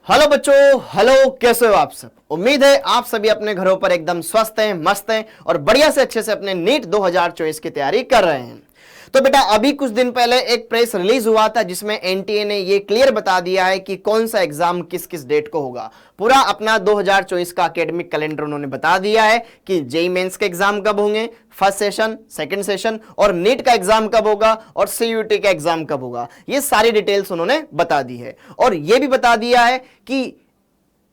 Hello बच्चों, hello. कैसे हो आप सब? उम्मीद है आप सभी अपने घरों पर एकदम स्वस्थ हैं, मस्त हैं और बढ़िया से अच्छे से अपने नीट 2024 की तैयारी कर रहे हैं। तो बेटा, अभी कुछ दिन पहले एक प्रेस रिलीज हुआ था जिसमें एनटीए ने ये क्लियर बता दिया है कि कौन सा एग्जाम किस किस डेट को होगा। पूरा अपना 2024 का एकेडमिक कैलेंडर उन्होंने बता दिया है कि जेईई मेंस के एग्जाम कब होंगे, फर्स्ट सेशन, सेकंड सेशन और नीट का एग्जाम कब होगा और सीयूटी का एग्जाम कब होगा। ये सारी डिटेल्स उन्होंने बता दी है और ये भी बता दिया है कि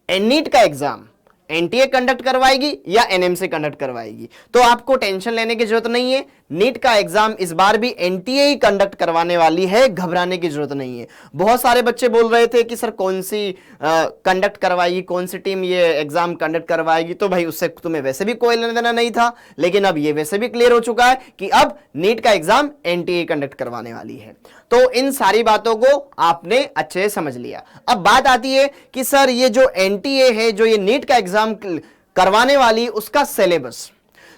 नीट का एग्जाम एनटीए कंडक्ट करवाएगी या एनएमसी कंडक्ट करवाएगी। तो आपको टेंशन लेने की जरूरत नहीं है, नीट का एग्जाम इस बार भी एनटीए ही कंडक्ट करवाने वाली है, घबराने की जरूरत नहीं है। बहुत सारे बच्चे बोल रहे थे कि सर कौन सी कंडक्ट करवाएगी, कौन सी टीम ये एग्जाम कंडक्ट करवाएगी। तो भाई उससे तुम्हें वैसे भी कोई लेना देना नहीं था, लेकिन अब ये वैसे भी क्लियर हो चुका है कि अब नीट का एग्जाम एनटीए कंडक्ट करवाने वाली है। तो इन सारी बातों को आपने अच्छे से समझ लिया। अब बात आती है कि सर ये जो एनटीए है, जो ये नीट का एग्जाम करवाने वाली, उसका सिलेबस।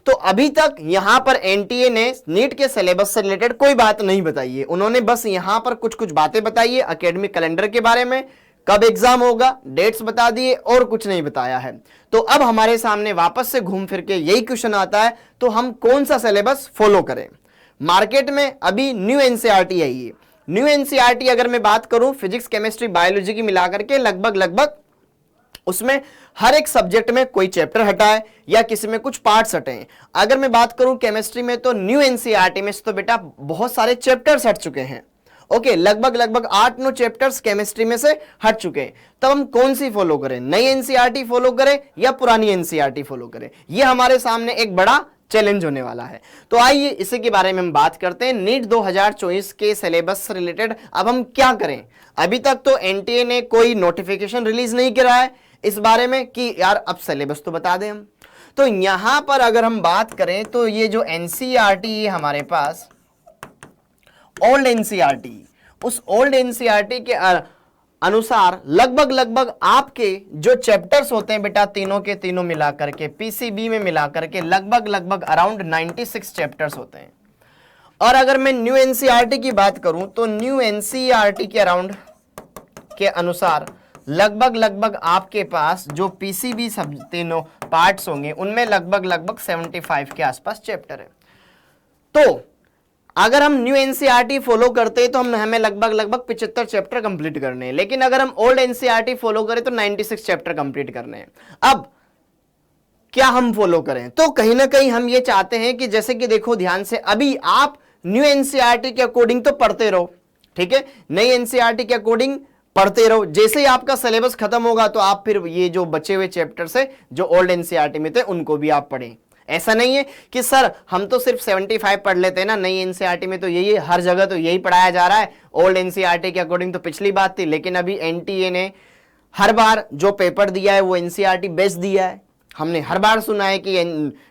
तो अभी तक यहां पर एनटीए ने नीट के सिलेबस से रिलेटेड कोई बात नहीं बताई है। उन्होंने बस यहां पर कुछ कुछ बातें बताई है एकेडमिक कैलेंडर के बारे में, कब एग्जाम होगा, डेट्स बता दिए और कुछ नहीं बताया है। तो अब हमारे सामने वापस से घूम फिर के यही क्वेश्चन आता है, तो हम कौन सा सिलेबस फॉलो करें। मार्केट में अभी न्यू एनसीईआरटी आई है। न्यू एनसीईआरटी अगर मैं बात करूं फिजिक्स, केमिस्ट्री, बायोलॉजी की मिलाकर के लगभग उसमें हर एक सब्जेक्ट में कोई चैप्टर हटा है या किसी में कुछ पार्ट्स हटे हैं। अगर मैं बात करूं केमिस्ट्री में तो न्यू एनसीईआरटी में तो बेटा बहुत सारे चैप्टर्स हट चुके हैं। ओके, लगभग 8-9 चैप्टर्स केमिस्ट्री में से हट चुके हैं। तब हम कौन सी फॉलो करें, नई एनसीईआरटी फॉलो करें या पुरानी एनसीईआरटी फॉलो करें? यह हमारे सामने एक बड़ा चैलेंज होने वाला है। तो आइए इसी के बारे में हम बात करते हैं। नीट 2024 के सिलेबस से रिलेटेड अब हम क्या करें। अभी तक तो एनटीए ने कोई नोटिफिकेशन रिलीज नहीं करा है इस बारे में कि यार अब सिलेबस तो बता दें हम। तो यहां पर अगर हम बात करें तो ये जो एनसीईआरटी है हमारे पास, ओल्ड एनसीईआरटी, उस ओल्ड एनसीईआरटी के अनुसार लगभग आपके जो चैप्टर्स होते हैं बेटा, तीनों के तीनों मिलाकर के पीसीबी में मिलाकर के लगभग अराउंड 96 चैप्टर्स होते हैं। और अगर मैं न्यू एनसीईआरटी की बात करूं तो न्यू एनसीईआरटी के अराउंड के अनुसार लगभग आपके पास जो पीसीबी सब तीनों पार्ट्स होंगे उनमें लगभग 75 के आसपास चैप्टर है। तो अगर हम न्यू एनसीईआरटी फॉलो करते तो हमें लगभग 75 चैप्टर कंप्लीट करने हैं, लेकिन अगर हम ओल्ड एनसीईआरटी फॉलो करें तो 96 चैप्टर कंप्लीट करने हैं। अब क्या हम फॉलो करें? तो कहीं ना कहीं हम ये चाहते हैं कि जैसे कि देखो ध्यान से, अभी आप न्यू एनसीईआरटी के अकॉर्डिंग तो पढ़ते रहो, ठीक है, नई एनसीईआरटी के अकॉर्डिंग पढ़ते रहो। जैसे ही आपका सिलेबस खत्म होगा तो आप फिर ये जो बचे हुए चैप्टर्स है जो ओल्ड एनसीईआरटी में थे उनको भी आप पढ़ें। ऐसा नहीं है कि सर हम तो सिर्फ 75 पढ़ लेते हैं ना, नई एनसीईआरटी में तो यही हर जगह तो यही पढ़ाया जा रहा है, ओल्ड एनसीईआरटी के अकॉर्डिंग तो पिछली बात थी। लेकिन अभी एनटीए ने हर बार जो पेपर दिया है वो एनसीईआरटी बेस्ड दिया है। हमने हर बार सुना है कि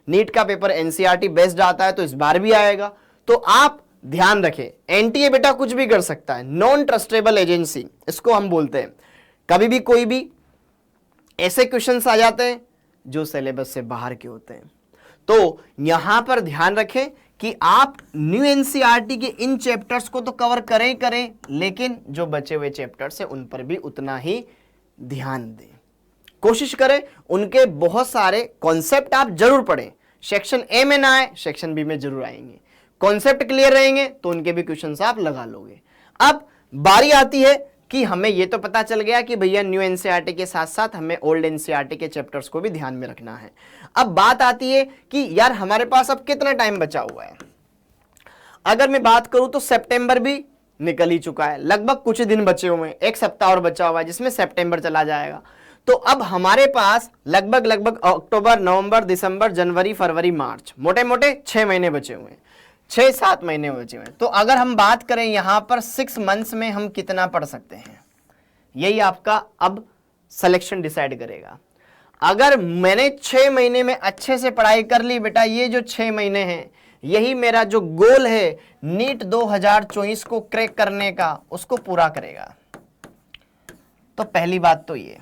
नीट का पेपर एनसीईआरटी बेस्ड आता है, तो इस बार भी आएगा। तो आप ध्यान रखें, एनटीए बेटा कुछ भी कर सकता है, नॉन ट्रस्टेबल एजेंसी इसको हम बोलते हैं। कभी भी कोई भी ऐसे क्वेश्चंस आ जाते हैं जो सिलेबस से बाहर के होते हैं। तो यहां पर ध्यान रखें कि आप न्यू एनसीईआरटी के इन चैप्टर्स को तो कवर करें, लेकिन जो बचे हुए चैप्टर्स हैं उन पर भी उतना ही ध्यान दें। कोशिश करें उनके बहुत सारे कॉन्सेप्ट आप जरूर पढ़ें। सेक्शन ए में ना आए, सेक्शन बी में जरूर आएंगे। कॉन्सेप्ट क्लियर रहेंगे तो उनके भी क्वेश्चंस आप लगा लोगे। अब बारी आती है कि हमें यह तो पता चल गया कि भैया न्यू एनसीईआरटी के साथ साथ हमें ओल्ड एनसीईआरटी के चैप्टर्स को भी ध्यान में रखना है। अब बात आती है कि यार हमारे पास अब कितना टाइम बचा हुआ है। अगर मैं बात करूं तो सितंबर भी निकल ही चुका है, लगभग कुछ दिन बचे हुए हैं, एक सप्ताह और बचा हुआ है जिसमें सितंबर चला जाएगा। तो अब हमारे पास लगभग अक्टूबर, नवंबर, दिसंबर, जनवरी, फरवरी, मार्च, मोटे मोटे 6 महीने बचे हुए हैं, 6-7 महीने बचे हुए हैं। तो अगर हम बात करें यहां पर 6 मंथ्स में हम कितना पढ़ सकते हैं, यही आपका अब सिलेक्शन डिसाइड करेगा। अगर मैंने 6 महीने में अच्छे से पढ़ाई कर ली बेटा, ये जो 6 महीने हैं यही मेरा जो गोल है नीट 2024 को क्रैक करने का, उसको पूरा करेगा। तो पहली बात तो ये,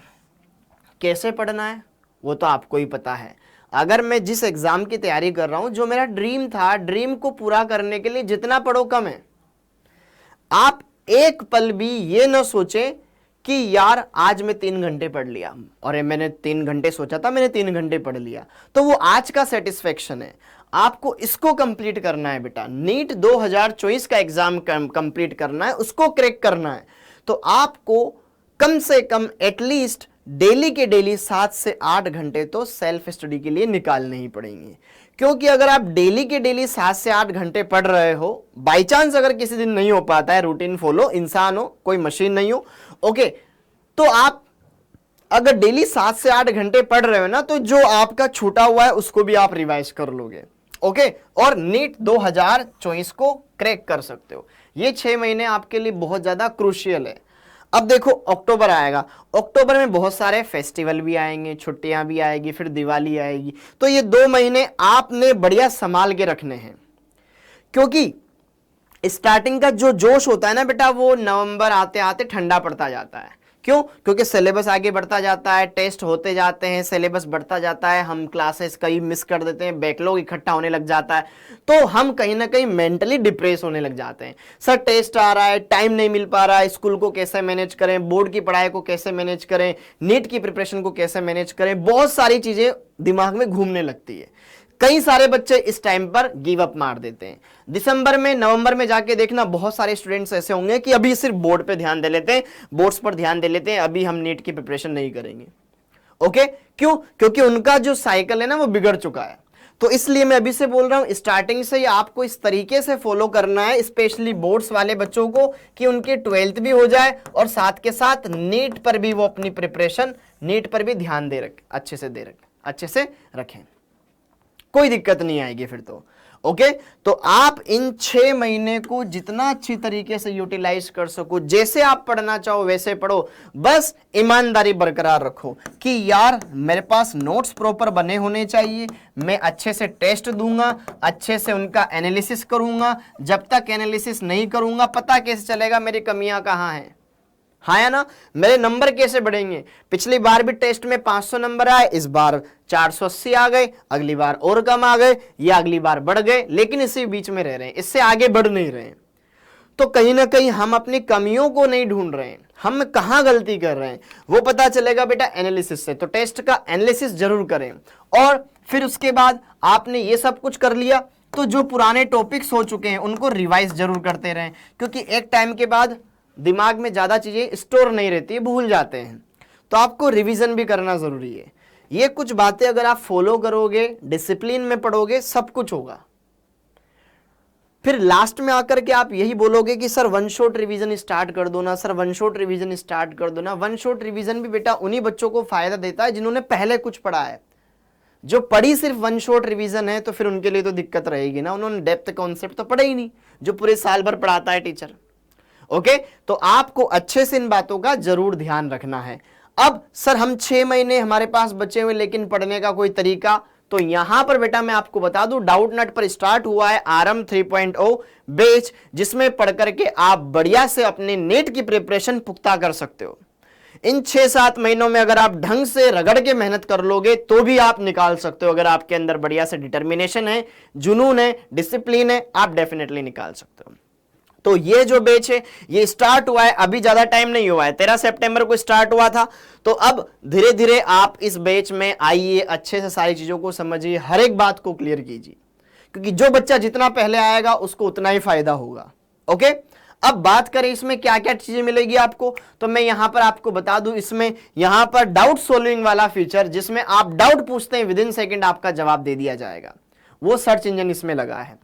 कैसे पढ़ना है वो तो आपको ही पता है। अगर मैं जिस एग्जाम की तैयारी कर रहा हूं, जो मेरा ड्रीम था, ड्रीम को पूरा करने के लिए जितना पढ़ो कम है। आप एक पल भी ये ना सोचें कि यार आज मैं 3 घंटे पढ़ लिया, और मैंने 3 घंटे सोचा था, मैंने 3 घंटे पढ़ लिया, तो वो आज का सेटिस्फेक्शन है। आपको इसको कंप्लीट करना है बेटा, नीट 2024 का एग्जाम कंप्लीट करना है, उसको क्रैक करना है। तो आपको कम से कम एटलीस्ट डेली के डेली 7 से 8 घंटे तो सेल्फ स्टडी के लिए निकालने ही पड़ेंगे। क्योंकि अगर आप डेली के डेली 7 से 8 घंटे पढ़ रहे हो, बाई चांस अगर किसी दिन नहीं हो पाता है, रूटीन फॉलो, इंसान हो, कोई मशीन नहीं हो, ओके, तो आप अगर डेली 7 से 8 घंटे पढ़ रहे हो ना, तो जो आपका छूटा हुआ है उसको भी आप रिवाइज कर लोगे, ओके, और नीट 2024 को क्रैक कर सकते हो। ये 6 महीने आपके लिए बहुत ज्यादा क्रूशियल है। अब देखो अक्टूबर आएगा, अक्टूबर में बहुत सारे फेस्टिवल भी आएंगे, छुट्टियां भी आएगी, फिर दिवाली आएगी, तो ये 2 महीने आपने बढ़िया संभाल के रखने हैं। क्योंकि स्टार्टिंग का जो जोश होता है ना बेटा, वो नवंबर आते आते ठंडा पड़ता जाता है। क्यों? क्योंकि सिलेबस आगे बढ़ता जाता है, टेस्ट होते जाते हैं, सिलेबस बढ़ता जाता है, हम क्लासेस कई मिस कर देते हैं, बैकलॉग इकट्ठा होने लग जाता है, तो हम कहीं ना कहीं मेंटली डिप्रेस होने लग जाते हैं। सर टेस्ट आ रहा है, टाइम नहीं मिल पा रहा है, स्कूल को कैसे मैनेज करें, बोर्ड की पढ़ाई को कैसे मैनेज करें, नीट की प्रिपरेशन को कैसे मैनेज करें, बहुत सारी चीजें दिमाग में घूमने लगती है। कई सारे बच्चे इस टाइम पर गिव अप मार देते हैं। दिसंबर में, नवंबर में जाके देखना, बहुत सारे स्टूडेंट्स ऐसे होंगे कि अभी सिर्फ बोर्ड पे ध्यान दे लेते हैं, बोर्ड्स पर ध्यान दे लेते हैं, अभी हम नीट की प्रिपरेशन नहीं करेंगे। ओके, क्यों? क्योंकि उनका जो साइकिल है ना वो बिगड़ चुका है। तो इसलिए मैं अभी से बोल रहा हूं, स्टार्टिंग से ही आपको इस तरीके से फॉलो करना है, स्पेशली बोर्ड्स वाले बच्चों को, कि उनकी 12th भी हो जाए और साथ के साथ नीट पर भी वो अपनी प्रिपरेशन, नीट पर भी ध्यान दे रखें, अच्छे से रखें, कोई दिक्कत नहीं आएगी फिर तो। ओके, तो आप इन 6 महीने को जितना अच्छी तरीके से यूटिलाइज कर सको, जैसे आप पढ़ना चाहो वैसे पढ़ो, बस ईमानदारी बरकरार रखो कि यार मेरे पास नोट्स प्रॉपर बने होने चाहिए, मैं अच्छे से टेस्ट दूंगा, अच्छे से उनका एनालिसिस करूंगा। जब तक एनालिसिस नहीं करूंगा पता कैसे चलेगा मेरी कमियां कहां हैं? हाँ या ना? मेरे नंबर कैसे बढ़ेंगे? पिछली बार भी टेस्ट में 500 नंबर आए, इस बार 480 आ गए, अगली बार और कम आ गए, या अगली बार बढ़ गए, लेकिन इसी बीच में रह रहे हैं, इससे आगे बढ़ नहीं रहे हैं। तो कहीं ना कहीं हम अपनी कमियों को नहीं ढूंढ रहे हैं, हम कहां गलती कर रहे हैं वो पता चलेगा बेटा एनालिसिस से। तो टेस्ट का एनालिसिस जरूर करें, और फिर उसके बाद आपने ये सब कुछ कर लिया तो जो पुराने टॉपिक्स हो चुके हैं उनको रिवाइज जरूर करते रहें, क्योंकि एक टाइम के बाद दिमाग में ज्यादा चीजें स्टोर नहीं रहती, भूल जाते हैं, तो आपको रिवीजन भी करना जरूरी है। ये कुछ बातें अगर आप फॉलो करोगे, डिसिप्लिन में पढ़ोगे, सब कुछ होगा। फिर लास्ट में आकर के आप यही बोलोगे कि sir one shot revision start कर दो ना, sir one shot revision start कर दो ना। वन शॉट रिवीजन भी बेटा उन्हीं बच्चों को फायदा देता है जिन्होंने पहले कुछ पढ़ा है। जो पढ़ी सिर्फ वन शॉट रिवीजन है तो फिर उनके लिए तो दिक्कत रहेगी ना, उन्होंने डेप्थ कॉन्सेप्ट तो पढ़े ही नहीं जो पूरे साल भर पढ़ाता है टीचर। ओके, तो आपको अच्छे से इन बातों का जरूर ध्यान रखना है। अब सर हम 6 महीने हमारे पास बचे हुए, लेकिन पढ़ने का कोई तरीका, तो यहां पर बेटा मैं आपको बता दूं, डाउट नट पर स्टार्ट हुआ है आरएम 3.0 बैच, जिसमें पढ़ करके आप बढ़िया से अपने नीट की प्रिपरेशन पुख्ता कर सकते हो। इन 6-7 महीनों में अगर आप ढंग से रगड़ के मेहनत कर लोगे तो भी आप निकाल सकते हो। अगर आपके अंदर बढ़िया से डिटर्मिनेशन है, जुनून है, डिसिप्लिन है, आप डेफिनेटली निकाल सकते हो। तो ये जो बैच है ये स्टार्ट हुआ है, अभी ज्यादा टाइम नहीं हुआ है, 13 सितंबर को स्टार्ट हुआ था। तो अब धीरे धीरे आप इस बैच में आइए, अच्छे से सारी चीजों को समझिए, हर एक बात को क्लियर कीजिए, क्योंकि जो बच्चा जितना पहले आएगा उसको उतना ही फायदा होगा। ओके, अब बात करें इसमें क्या क्या चीजें मिलेगी आपको, तो मैं यहां पर आपको बता दूं, इसमें यहां पर डाउट सॉल्विंग वाला फीचर, जिसमें आप डाउट पूछते हैं विद इन सेकंड आपका जवाब दे दिया जाएगा, वो सर्च इंजन इसमें लगा है।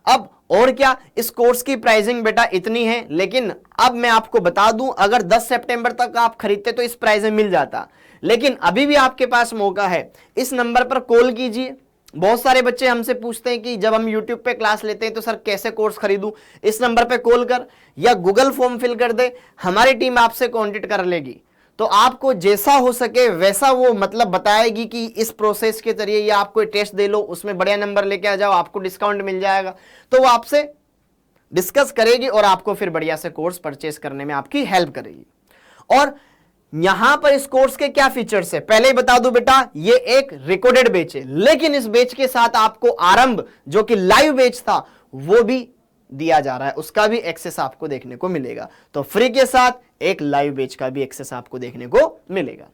अब और क्या, इस कोर्स की प्राइसिंग बेटा इतनी है, लेकिन अब मैं आपको बता दूं, अगर 10 सितंबर तक आप खरीदते तो इस प्राइस में मिल जाता, लेकिन अभी भी आपके पास मौका है। इस नंबर पर कॉल कीजिए। बहुत सारे बच्चे हमसे पूछते हैं कि जब हम YouTube पे क्लास लेते हैं तो सर कैसे कोर्स खरीदूं, इस नंबर पे कॉल कर या गूगल फॉर्म फिल कर दे, हमारी टीम आपसे कांटेक्ट कर लेगी। तो आपको जैसा हो सके वैसा वो मतलब बताएगी कि इस प्रोसेस के जरिए या आप कोई टेस्ट दे लो, उसमें बढ़िया नंबर लेके आ जाओ, आपको डिस्काउंट मिल जाएगा। तो वो आपसे डिस्कस करेगी और आपको फिर बढ़िया से कोर्स परचेस करने में आपकी हेल्प करेगी। और यहां पर इस कोर्स के क्या फीचर्स है पहले ही बता दूं बेटा, ये एक रिकॉर्डेड बैच है, लेकिन इस बैच के साथ आपको आरंभ जो कि लाइव बैच था वो भी दिया जा रहा है, उसका भी एक्सेस आपको देखने को मिलेगा। तो फ्री के साथ एक लाइव बैच का भी एक्सेस आपको देखने को मिलेगा।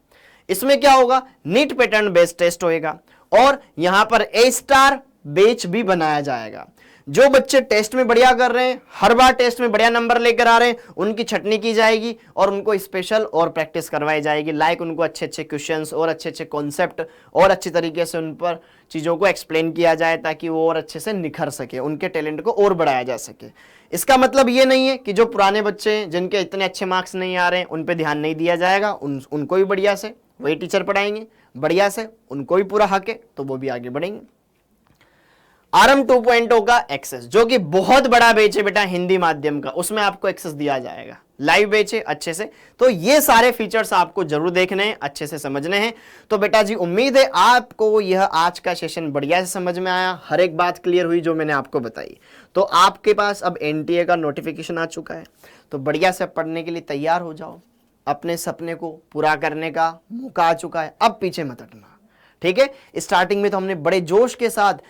इसमें क्या होगा, नीट पैटर्न बेस्ड टेस्ट होएगा और यहां पर A* बैच भी बनाया जाएगा। जो बच्चे टेस्ट में बढ़िया कर रहे हैं, हर बार टेस्ट में बढ़िया नंबर लेकर आ रहे हैं, उनकी छटनी की जाएगी और उनको स्पेशल और प्रैक्टिस करवाई जाएगी। लाइक उनको अच्छे अच्छे क्वेश्चंस और अच्छे अच्छे कॉन्सेप्ट और अच्छी तरीके से उन पर चीज़ों को एक्सप्लेन किया जाए ताकि वो और अच्छे से निखर सके, उनके टैलेंट को और बढ़ाया जा सके। इसका मतलब ये नहीं है कि जो पुराने बच्चे जिनके इतने अच्छे मार्क्स नहीं आ रहे हैं उन पर ध्यान नहीं दिया जाएगा, उनको भी बढ़िया से वही टीचर पढ़ाएंगे, बढ़िया से उनको भी पूरा हक है तो वो भी आगे बढ़ेंगे। RM 2.0 का एक्सेस जो कि बहुत बड़ा बैच है बेटा हिंदी माध्यम का, उसमें आपको एक्सेस दिया जाएगा, लाइव बैच है अच्छे से। तो ये सारे फीचर्स आपको जरूर देखने हैं, अच्छे से समझने हैं। तो बेटा जी उम्मीद है आपको यह आज का सेशन बढ़िया से समझ में आया, हर एक बात क्लियर हुई जो मैंने आपको बताई। तो आपके पास अब NTA का नोटिफिकेशन आ चुका है, तो बढ़िया से पढ़ने के लिए तैयार हो जाओ। अपने सपने को पूरा करने का मौका आ चुका है, अब पीछे मत हटना, ठीक है। स्टार्टिंग में तो हमने बड़े जोश के साथ,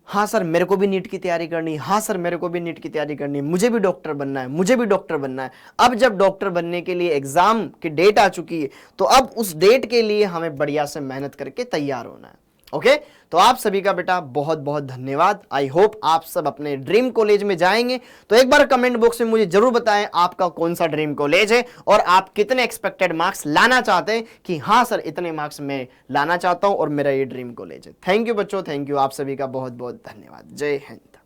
हाँ सर मेरे को भी नीट की तैयारी करनी है, हाँ सर मेरे को भी नीट की तैयारी करनी है, मुझे भी डॉक्टर बनना है, मुझे भी डॉक्टर बनना है। अब जब डॉक्टर बनने के लिए एग्जाम की डेट आ चुकी है तो अब उस डेट के लिए हमें बढ़िया से मेहनत करके तैयार होना है। ओके, तो आप सभी का बेटा बहुत बहुत धन्यवाद। आई होप आप सब अपने ड्रीम कॉलेज में जाएंगे। तो एक बार कमेंट बॉक्स में मुझे जरूर बताएं आपका कौन सा ड्रीम कॉलेज है और आप कितने एक्सपेक्टेड मार्क्स लाना चाहते हैं कि हाँ सर इतने मार्क्स मैं लाना चाहता हूं और मेरा ये ड्रीम कॉलेज है। थैंक यू बच्चों, थैंक यू, आप सभी का बहुत बहुत धन्यवाद। जय हिंद।